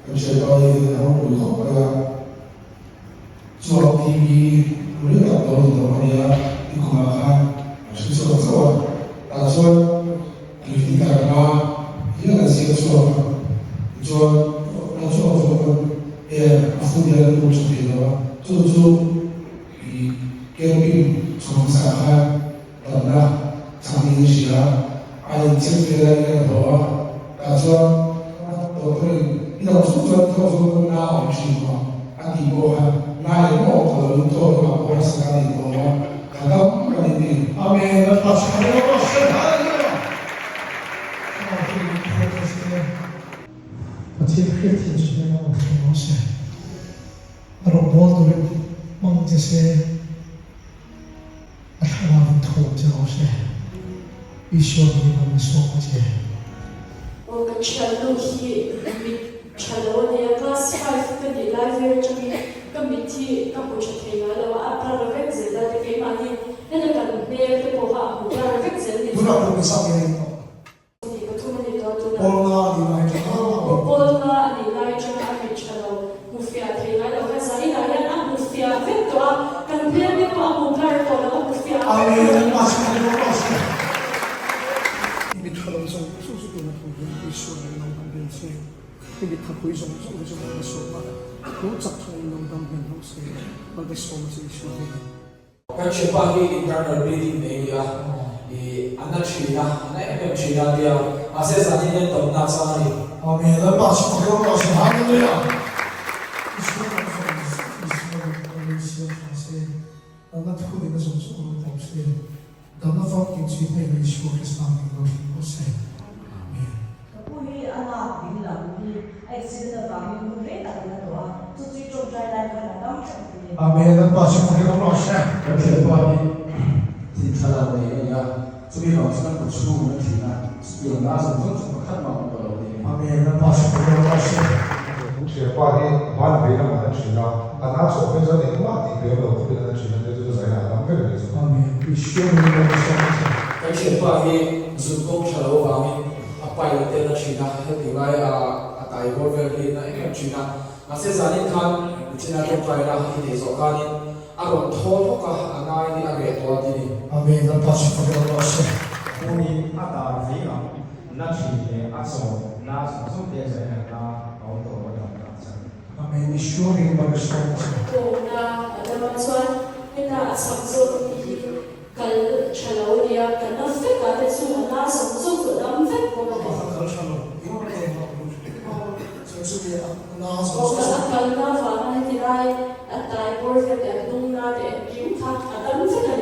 有些高一然后会考的，做 TV 不是搞到的话呀，你恐怕看是说做，打算有些干嘛，一个些做，做那做也附带的都是这个，做以给病从上海到那长宁市啊，按这边的那个头，打算。我对一种出专特殊那种情况，按地波啊，那有可能做的话，我是按地波啊，可能可能的。阿门。那把神的话神来了。我这个天主的我听我说，我我都梦这些，我看到的图就我说，必须要你们说这些。我跟全路去，全路呢，class 5跟你来这边，跟明天跟不出去了，我阿爸的房子在这边嘛呢，那个跟那个不好，我阿房子你。不知道我们上面。你不出你到都来。我那你来这阿米全路，我非要去来，我看啥你来呀？那我非要很多啊，跟别人不阿我来多了，我非要。阿门。把神的话神。你看到上叔叔跟我同学会说的那种变迁，你看会从这个的说法，都找出来那种变好些，那个说的是说的。kan siapa ni internal bleeding ni ya anak China anak em China dia masih saat ini tak nak sahari. 阿门。那把神的话神哈利路亚。那土里的种子我都是，等到放进去那个说的上面都是不是。阿门。不会啊，领导你accident 方面不会打那多，就最终在那个当成的。阿门。那把神的话神。kan siapa ni tindakan ni ya sebagai manusia bersuhu nanti na yang lazim untuk makan makan kalau ni. 阿门。那把神的话神。同学话呢，把你那么去了，拿手分成两万，你不要不跟他去了，这就是谁啊？浪费了这种。阿门。必须要你们相信。 kan siapa ni zukong kalau kami apa yang kita nak China tinggal atai border ni na em China masih saat ini kan China tu payah ini sokan aron thol ka anai ni age to ni. 阿门。那把神的话神。我们阿达非常那去年阿son那从电视上那好多我都看见。阿门。必须要你们相信。我那那么说，那上周你跟全路呢，跟那飞个的从那上周个那飞过来。我跟那方那地来，大波的东那的，有他，那飞个。